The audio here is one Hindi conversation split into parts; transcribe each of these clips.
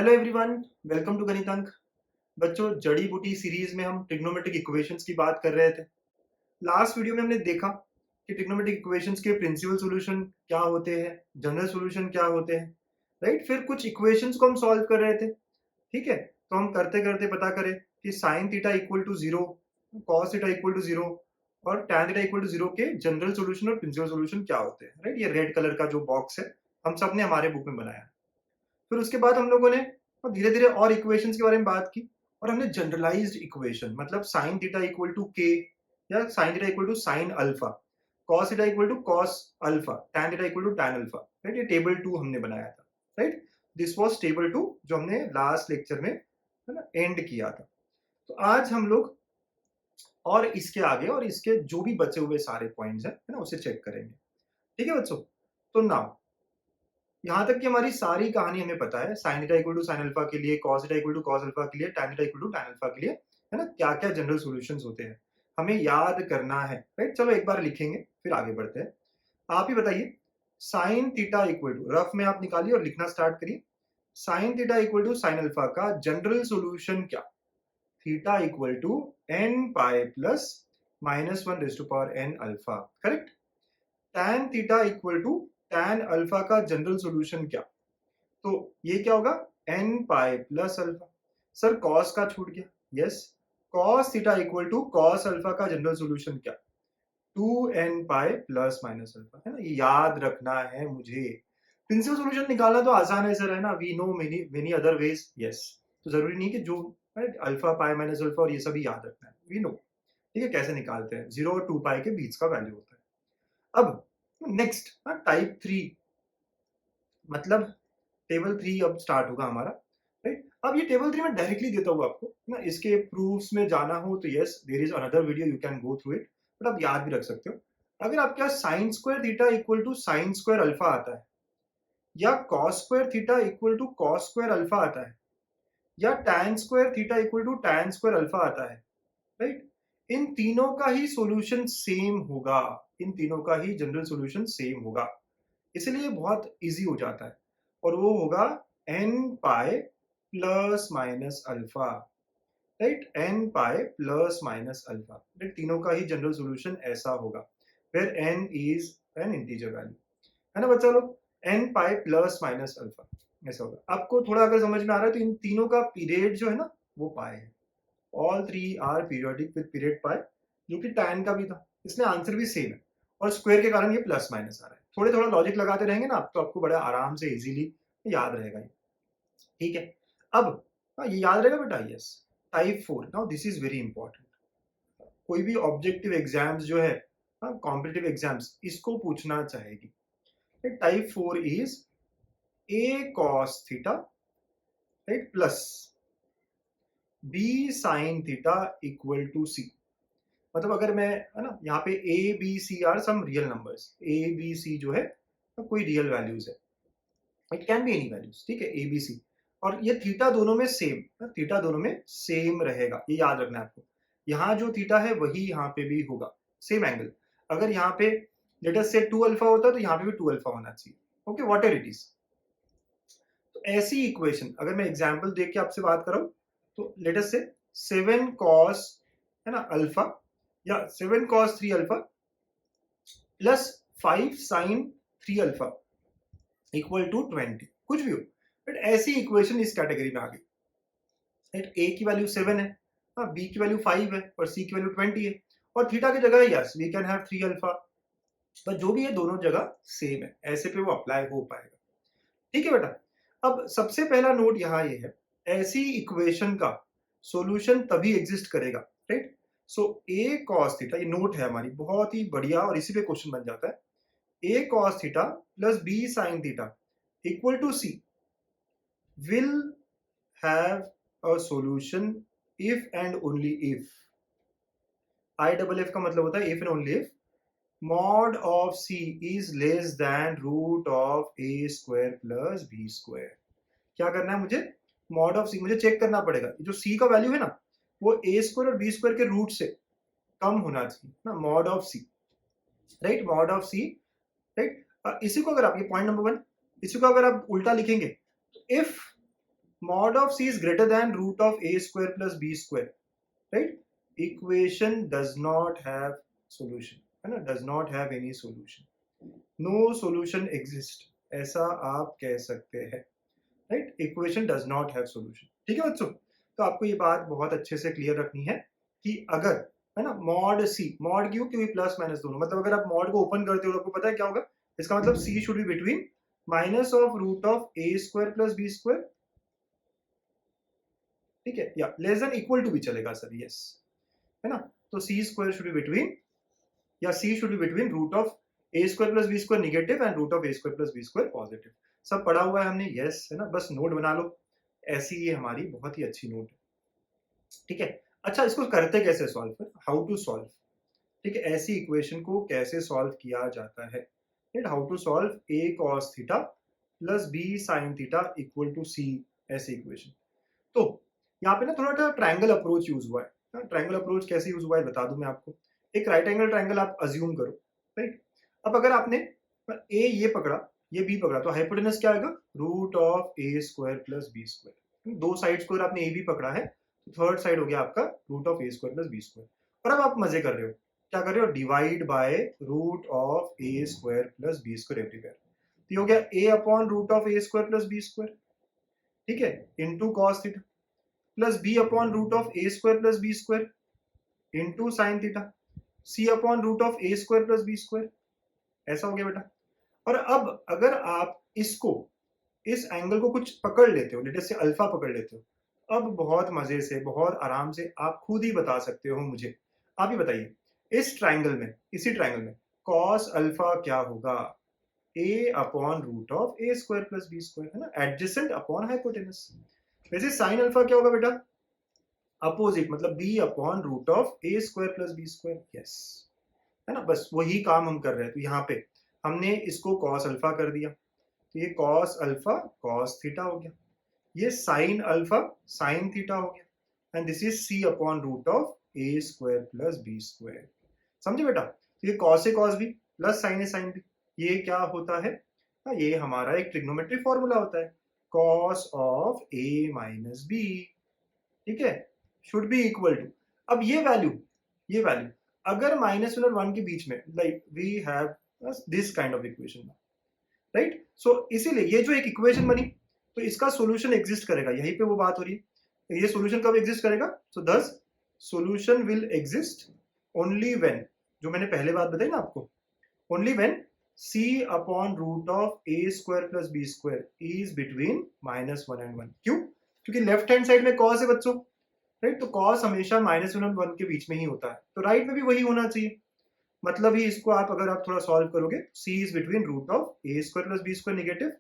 Hello everyone, welcome to Ganitank. बच्चों, जड़ी बूटी सीरीज में हम ट्रिग्नोमेट्रिक इक्वेशंस की बात कर रहे थे। लास्ट वीडियो में हमने देखा कि ट्रिग्नोमेट्रिक इक्वेशंस के प्रिंसिपल सॉल्यूशन क्या होते हैं, जनरल सॉल्यूशन क्या होते हैं, राइट। फिर कुछ इक्वेशंस को हम सॉल्व कर रहे थे, ठीक है। तो हम करते करते पता करें कि sine theta equal to zero, cos theta equal to zero और tan theta equal to zero के जनरल सॉल्यूशन और प्रिंसिपल सॉल्यूशन क्या होते हैं, राइट। ये रेड कलर का जो बॉक्स है, हम सब ने हमारे बुक में बनाया। फिर उसके बाद हम लोगों ने धीरे धीरे और इक्वेशंस के बारे में बात की और हमने जनरलाइज्ड इक्वेशन मतलब साइन थीटा इक्वल टू के या sine theta equal to sine alpha, cos theta equal to cos alpha, tan theta equal to tan alpha, right. ये टेबल 2 हमने बनाया था, राइट। दिस वाज टेबल 2 जो हमने लास्ट लेक्चर में है ना एंड किया था। तो आज हम लोग और इसके आगे और इसके जो भी बचे हुए सारे पॉइंट्स हैं है ना उसे चेक करेंगे, ठीक है बच्चों। तो नाउ यहाँ तक कि हमारी सारी कहानी हमें पता है, sine theta equal to sine alpha के लिए, cos theta equal to cos alpha के लिए, tan theta equal to tan alpha के लिए, है ना, क्या क्या जनरल सॉल्यूशंस होते हैं हमें याद करना है, राइट। चलो एक बार लिखेंगे फिर आगे बढ़ते हैं। आप ही बताइए, sine theta equal to, rough में आप निकालिए और लिखना स्टार्ट करिए। Sine theta equal to sine alpha का जनरल सॉल्यूशन क्या? Theta equal to n pi plus minus one raise to power n alpha, correct. Tan theta equal to tan alpha का जनरल सॉल्यूशन क्या? तो ये क्या होगा? N pi plus alpha. Sir cos का छूट गया, yes. Cos theta equal to cos alpha का जनरल सॉल्यूशन क्या? 2n pi plus minus alpha, है ना। ये याद रखना है मुझे। प्रिंसिपल सॉल्यूशन निकालना तो आसान है सर, है ना। We know many many other ways, yes. तो जरूरी नहीं कि जो अल्फा पाई माइनस अल्फा और ये सभी याद रखना है, वी नो, ठीक है कैसे निकालते हैं। 0 और 2 पाई के बीच का वैल्यू होता है। अब नेक्स्ट टाइप 3, मतलब टेबल 3 अब स्टार्ट होगा हमारा, राइट। अब ये टेबल 3 मैं डायरेक्टली देता हूँ आपको ना। इसके प्रूफ्स में जाना हो तो yes, there is another video, you can go through it, but आप याद भी रख सकते हो। अगर आपके पास sine square theta equal to sine square alpha आता है, या cos square theta equal to cos square alpha आता है, या tan square theta equal to tan square alpha आता है, राइट। इन तीनों का ही सॉल्यूशन सेम होगा, इन तीनों का ही जनरल सॉल्यूशन सेम होगा। इसलिए बहुत इजी हो जाता है और वो होगा n pi plus minus alpha, right. n pi plus minus alpha, right. तीनों का ही जनरल सॉल्यूशन ऐसा होगा where n is an integer value, है ना बच्चा लोग। n pi plus minus alpha ऐसा होगा। आपको थोड़ा अगर समझ में आ रहा है तो इन तीनों का पीरियड जो है ना वो पाई है। All three are periodic with period pi, जो कि tan का भी था, इसलिए आंसर भी सेम है। और स्क्वायर के कारण ये प्लस माइनस आ रहा है। थोड़े थोड़ा लॉजिक लगाते रहेंगे ना आप, तो आपको बड़ा आराम से इजीली याद रहेगा ये, ठीक है। अब ये याद रहेगा बेटा, yes. Type 4, now this is very important. कोई भी ऑब्जेक्टिव एग्जाम्स जो है, कॉम्पिटिटिव एग्जाम्स, इसको पूछना चाहेगी। Type 4 is a cos theta, right, plus b sine theta equal to c. मतलब अगर मैं, है ना, यहाँ पे a b c are some real numbers, a b c जो है तो कोई रियल वैल्यूज है, it can be any values, ठीक है, ए बी सी। और ये थीटा दोनों में सेम, थीटा दोनों में सेम रहेगा, ये याद रखना है आपको। यहाँ जो थीटा है वही यहाँ पे भी होगा, सेम एंगल। अगर यहाँ पे लेट अस से 2 अल्फा होता तो यहाँ पे भी 2 अल्फा होना चाहिए, okay, what ever it is. तो ऐसी इक्वेशन अगर मैं एग्जांपल देख के आपसे बात करूं तो लेट अस से 7 cos, है ना, अल्फा, या 7 cos 3 alpha plus 5 sin 3 alpha equal to 20, कुछ भी हो, बट ऐसी इक्वेशन इस कैटेगरी में आ गई। ए की वैल्यू 7 है, बी की वैल्यू 5 है और सी की वैल्यू 20 है, और थीटा की जगह yes we can have 3 alpha, पर जो भी है दोनों जगह सेम है, ऐसे पे वो अप्लाई हो पाएगा, ठीक है बेटा। अब सबसे पहला नोट यहाँ ये है, ऐसी इक्वेशन का सॉल्यूशन तभी एग्जिस्ट करेगा, राइट। सो ए कॉस थीटा, ये नोट है हमारी बहुत ही बढ़िया और इसी पे क्वेश्चन बन जाता है। a cos theta plus b sin theta equal to c will have a solution if and only if, I double f का मतलब होता है if and only if mod of c is less than root of a square plus b square। क्या करना है मुझे? mod of c मुझे चेक करना पड़ेगा, जो c का वैल्यू है ना वो a स्क्वायर और b स्क्वायर के रूट से कम होना चाहिए ना, mod of c, right, mod of c, right. इसी को अगर आप, ये पॉइंट नंबर 1, इसी को अगर आप उल्टा लिखेंगे तो if mod of c is greater than root of a square plus b square, right? Equation does not have solution, है ना, does not have any solution, no solution exist, ऐसा आप कह सकते हैं, right? Equation does not have solution. ठीक है बच्चों, तो आपको ये बात बहुत अच्छे से क्लियर रखनी है कि अगर, है ना, मॉड सी, मॉड क्यों, क्योंकि प्लस माइनस दोनों, मतलब अगर आप मॉड को ओपन करते हो तो आपको पता है क्या होगा, इसका मतलब c should be between minus of root of a square plus b square, ठीक है, या लेस देन इक्वल टू भी चलेगा सर, यस, है ना। तो c square should be between, या c should be between root of a square plus b square negative and root of a square plus b square positive. सब पढ़ा हुआ है हमने, यस, है ना, बस नोट बना लो, ऐसी ये हमारी बहुत ही अच्छी नोट है, ठीक है। अच्छा, इसको करते कैसे सॉल्व, हाउ टू सॉल्व, ठीक है, ऐसी इक्वेशन को कैसे सॉल्व किया जाता है, right? How to solve a cos theta plus b sine theta equal to c, ऐसी इक्वेशन। तो यहाँ पे ना थोड़ा सा ट्रायंगल अप्रोच यूज हुआ है। ट्रायंगल अप्रोच कैसे यूज हुआ है बता दूं मैं आपको। एक राइट एंगल ट्रायंगल आप अज्यूम करो, राइट? अब अगर आपने ए ये पकड़ा, ये बी पकड़ा, तो हाइपोटेनस क्या आएगा, root of a square plus b square. दो साइड्स को अगर आपने ए बी पकड़ा है तो थर्ड साइड हो गया आपका root of a square plus b square. और अब आप मजे कर रहे हो, क्या कर रहे हो, divide by root of a square plus b square everywhere. तो ये हो गया a upon root of a square plus b square, ठीक है, into cos theta, plus b upon root of a square plus b square into sine theta, c upon root of a square plus b square. ऐसा हो गया बेटा। और अब अगर आप इसको, इस एंगल को कुछ पकड़ लेते हो, लेट से अल्फा पकड़ लेते हो, अब बहुत मजे से, बहुत आराम से आप खुद ही बता सकते हो मुझे। आप ही बताइए, इस ट्राइंगल में, इसी ट्राइंगल में कॉस अल्फा क्या होगा, a upon root of a square plus b square, है ना, एडजेसेंट अपॉन हाइपोटेनस। वैसे साइन अल्फा क्या होगा बेटा, अपोजिट, मतलब b upon root of a square plus b square, yes, है ना, बस वही काम हम कर रहे हैं। तो यहाँ पे हमने इसको कॉस अल्फा कर दिया, तो ये कॉस अल्फा कॉस थीटा हो गया, ये साइन अल्फा साइन थीटा हो गया, and this is c upon root of a square plus b square. समझे बेटा? तो ये cos a cos b plus sine a sine b, ये क्या होता है, ये हमारा एक ट्रिग्नोमेट्री फॉर्मूला होता है, cos of a minus b, ठीक है, शुड बी इक्वल टू, अब ये वैल्यू, ये वैल्यू अगर माइनस वन और वन के बीच में, like we have this kind of equation, right? So इसीलिए ये जो एक इक्वेशन बनी, तो इसका सॉल्यूशन एग्जिस्ट करेगा, यहीं पे वो बात हो रही है, ये सॉल्यूशन कब एग्जिस्ट करेगा, so this solution will exist only when, जो मैंने पहले बात बताई ना आपको, only when c upon root of a square plus b square is between minus one and one. क्यों? क्योंकि लेफ्ट हैंड साइड में कॉस है बच्चों, राइट? तो कॉस हमेशा माइनस वन और वन के बीच में ही होता है, तो राइट में भी वही होना चाहिए। मतलब ही इसको आप अगर आप थोड़ा सॉल्व करोगे, c is between root of a square plus b square negative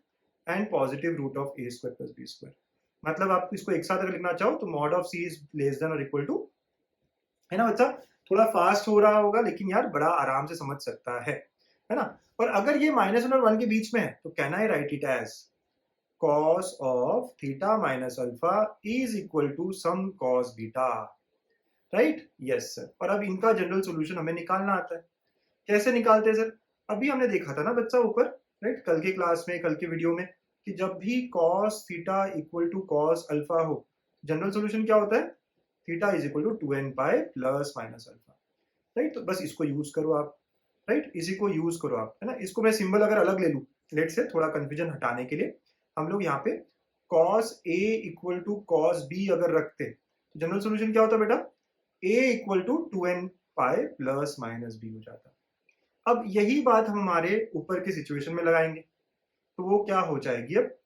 and positive root of a square plus b square. मतलब आप इसको एक साथ अगर लिखना चाहो तो mod of c is less than और इक्वल टू, है ना बच्चा? थोड़ा फास्ट हो रहा होगा लेकिन यार बड़ा आराम से समझ सकता है ना? और अगर ये माइनस वन और वन के बीच में है तो can I write it as cos of theta minus alpha is equal to some cos beta, right? Yes sir. और अब इनका जनरल सॉल्यूशन हमें निकालना आता है। कैसे निकालते हैं सर? अभी हमने देखा था ना बच्चा ऊपर, राइट, कल के क्लास में, कल के वीडियो में, कि जब भी cos theta equal to cos alpha हो, जनरल सॉल्यूशन क्या होता है, theta is equal to 2n pi plus minus alpha, right? तो बस इसको यूज करो आप, राइट, इसी को यूज करो आप, है ना। इसको मैं सिंबल अगर अलग ले लूं, लेट से थोड़ा कंफ्यूजन हटाने के लिए, हम लोग यहाँ पे cos a equal to cos b अगर रखते तो जनरल सॉल्यूशन क्या होता बेटा, a equal to 2n pi plus minus b हो जाता। अब यही बात हम हमारे ऊपर के सिचुएशन में लगाएंगे, तो वो क्या हो जाएगी, अब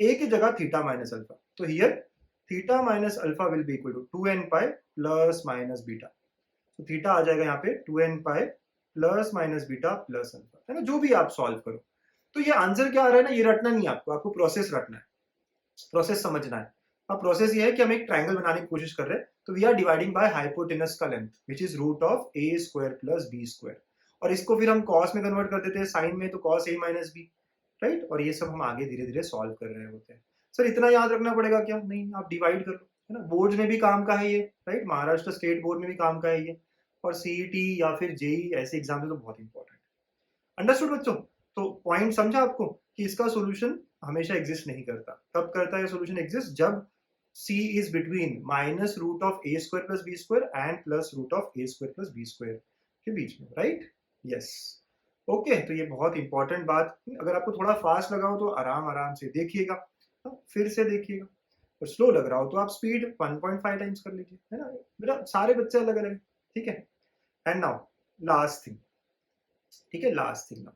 a की जगह थीटा माइनस अल्फा, तो here theta minus alpha will be equal to 2n pi plus minus beta. तो थीटा आ जाएगा यहाँ पे 2n pi plus minus beta plus alpha, है ना, जो भी आप सॉल्व करो। तो ये आंसर क्या आ रहा है ना, ये रटना नहीं है आपको, आपको प्रोसेस रटना है, प्रोसेस समझना है। अब प्रोसेस ये है कि हम एक ट्रायंगल बनाने की कोशिश कर रहे हैं, तो we are dividing by hypotenuse का length which is root of a square plus b square, और इसको फिर हम कॉस में कन्वर्ट कर देते हैं, साइन में तो cos A minus B, right? और ये सब हम आगे धीरे धीरे सॉल्व कर रहे होते हैं। सर इतना याद रखना पड़ेगा क्या? नहीं, आप डिवाइड कर लो, है ना, बोर्ड में भी काम का है ये, राइट, महाराष्ट्र स्टेट बोर्ड में भी काम का है ये, और सीईटी या फिर जेई ऐसे एग्जाम में तो बहुत इंपॉर्टेंट। अंडरस्टूड बच्चों? तो पॉइंट समझा आपको कि इसका सॉल्यूशन हमेशा एग्जिस्ट नहीं करता। कब करता है सोल्यूशन एग्जिस्ट? जब c is between minus root of a square plus b square and plus root of a square plus b square के बीच में, राइट? यस। ओके, तो ये बहुत इंपॉर्टेंट बात। अगर आपको थोड़ा फास्ट लगा हो तो आराम आराम से देखिएगा, फिर से देखिएगा। और स्लो लग रहा हो तो आप स्पीड 1.5 टाइम्स कर लीजिए, है ना? मेरा सारे बच्चे अलग अलग, ठीक है। एंड नाउ लास्ट थिंग, ठीक है, last thing now,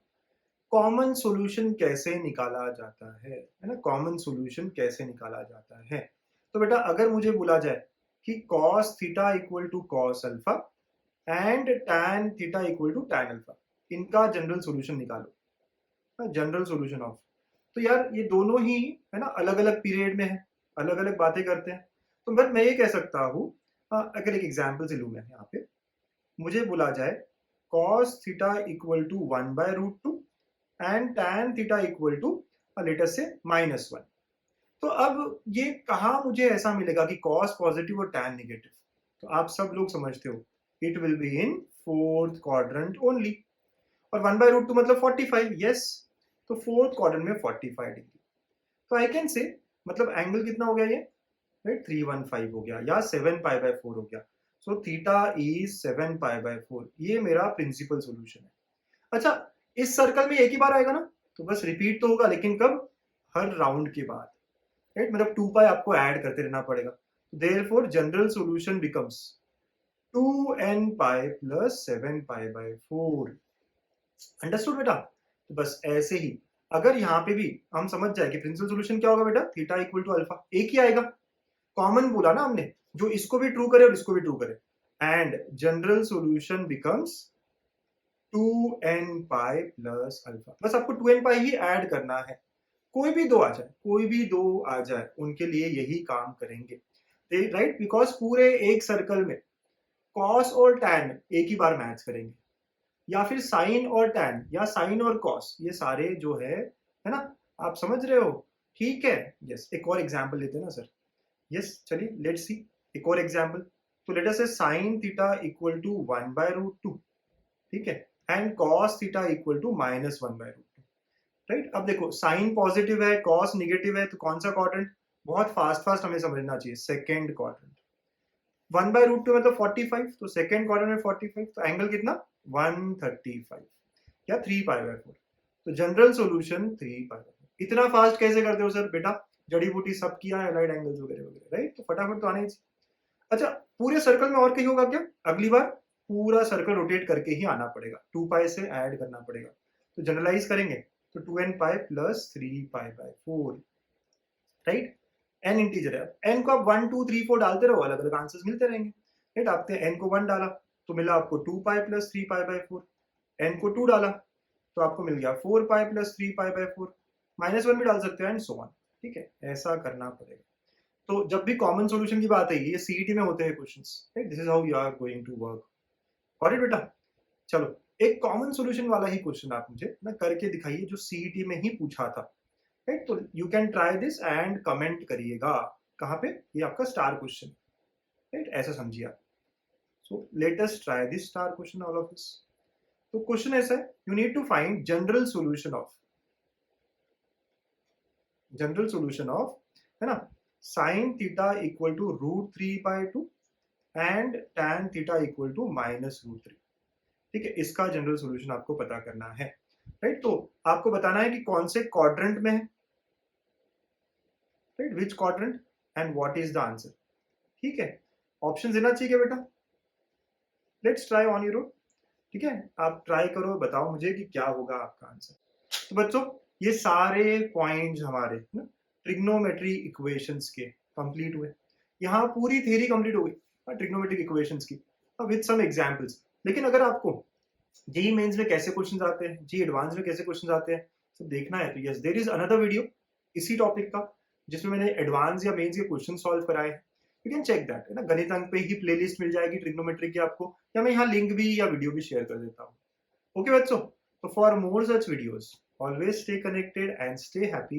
common solution कैसे निकाला जाता है ना? कॉमन सॉल्यूशन कैसे निकाला जाता है? तो बेटा अगर मुझे बोला जाए कि cos theta equal to cos alpha and tan theta equal to tan alpha, इनका जनरल सॉल्यूशन निकालो, जनरल सॉल्यूशन ऑफ, तो यार ये दोनों ही है ना अलग अलग पीरियड में है, अलग अलग बातें करते हैं। तो मैं ये कह सकता हूँ, अगर एक एग्जाम्पल से लूँ मैं यहाँ पे, मुझे बोला जाए cos theta equal to 1/√2 and tan theta equal to let us say -1। तो अब ये कहाँ मुझे ऐसा मिलेगा कि cos पॉजिटिव और tan नेगेटिव? तो आप सब लोग समझते हो, it will be in fourth quadrant only. और 1/√2 मतलब 45, यस। तो फोर्थ क्वाड्रेंट में 45 डिग्री। तो आई कैन से, मतलब एंगल कितना हो गया ये, राइट? 315 हो गया या 7π/4 हो गया। So theta is 7π/4। ये मेरा प्रिंसिपल सॉल्यूशन है। अच्छा, इस सर्कल में एक ही बार आएगा ना, तो बस रिपीट तो होगा, लेकिन कब? हर राउंड के बाद, राइट? मतलब 2π आपको ऐड करते रहना पड़ेगा। Therefore general solution becomes 2nπ plus 7π/4। Understood बेटा? तो बस ऐसे ही अगर यहाँ पे भी हम समझ जाए कि प्रिंसिपल सॉल्यूशन क्या होगा बेटा, थीटा इक्वल टू अल्फा, एक ही आएगा। कॉमन बोला ना हमने, जो इसको भी ट्रू करे और इसको भी ट्रू करे, and general solution becomes 2nπ plus alpha. बस आपको 2nπ ही ऐड करना है। कोई भी दो आ जाए, कोई भी दो आ जाए, उनके लिए यही काम करेंगे, राइट? बिकॉज पूरे एक सर्कल में कॉस और टैन एक ही बार मैच करेंगे, या फिर साइन और टैन या साइन और कॉस, ये सारे जो है ना? आप समझ रहे हो? ठीक है, यस। एक और एग्जांपल लेते हैं ना सर। यस, चलिए लेट्स सी एक और एग्जांपल। तो लेट अस से साइन थीटा इक्वल टू 1/√2, ठीक है, and cos theta equal to -1/√2, right? अब देखो, साइन पॉजिटिव है, कॉस नेगेटिव है, तो कौन सा क्वाड्रेंट? बहुत फास्ट हमें समझना चाहिए, सेकेंड क्वाड्रेंट। 1/√2 मतलब 45, तो सेकेंड क्वाड्रेंट में 45, तो एंगल कितना? 135 या 3π/4। तो जनरल सॉल्यूशन 3π/4। इतना फास्ट कैसे करते हो सर? बेटा जड़ी बूटी सब किया है, अलाइड एंगल्स वगैरह वगैरह, राइट? तो फटाफट तो आना ही चाहिए। अच्छा, पूरे सर्कल में और कहीं होगा क्या? अगली बार पूरा सर्कल रोटेट करके ही आना पड़ेगा, 2π से ऐड करना पड़ेगा। तो जनरलाइज करेंगे तो 2nπ plus 3π/4, right? n integer है, n को आप 1 2 3 4 डालते रहो, अलग अलग आंसर्स मिलते रहेंगे, राइट? आपने n को 1 डाला तो मिला आपको 2π प्लस 3π/4, n को 2 डाला तो आपको मिल गया 4π प्लस 3π/4, -1 भी डाल सकते हो, एंड सो ऑन, ठीक है? ऐसा करना पड़ेगा। तो जब भी कॉमन सॉल्यूशन की बात है, ये सीईटी में होते हैं questions, right? This is how you are going to work. Got it बेटा? चलो, एक कॉमन सॉल्यूशन वाला ही क्वेश्चन आप मुझे ना करके दिखाइए, जो सीईटी में ही पूछा था, राइट? तो you can try this and comment करिएगा। कहाँ पे? ये आपका स्टार क्वेश्चन, राइट? ऐसा समझिए आप। So let us try this star question, all of this. तो क्वेश्चन ऐसा है, you need to find general solution of, है ना, sine theta equal to √3/2 and tan theta equal to -√3, ठीक है? इसका जनरल सॉल्यूशन आपको पता करना है, राइट? तो आपको बताना है कि कौन से क्वाड्रेंट में है, right? Which quadrant and what is the answer, ठीक है? ऑप्शन देना चाहिए बेटा। Let's try on your own, ठीक है? आप ट्राई करो, बताओ मुझे कि क्या होगा आपका आंसर। तो बच्चों, ये सारे पॉइंट्स हमारे ना ट्रिग्नोमेट्री इक्वेशंस के कंप्लीट हुए। यहाँ पूरी थ्योरी कंप्लीट हो गई ट्रिग्नोमेट्रिक इक्वेशंस की, विद सम एग्जांपल्स। लेकिन अगर आपको जेई मेंस में कैसे क्वेश्चंस आते हैं, जी एडवांस में कैसे क्वेश्चंस आते हैं, तो देखना है, तो yes, there is another video इसी टॉपिक का, जिसमें मैंने एडवांस या मेंस के क्वेश्चन सॉल्व कराए हैं। यू कैन चेक दैट, है ना? गणित अंक पे ही प्लेलिस्ट मिल जाएगी ट्रिग्नोमेट्री की आपको, या मैं यहाँ लिंक भी या वीडियो भी शेयर कर देता हूँ। ओके बच्चों, तो for more such videos always stay connected and stay happy.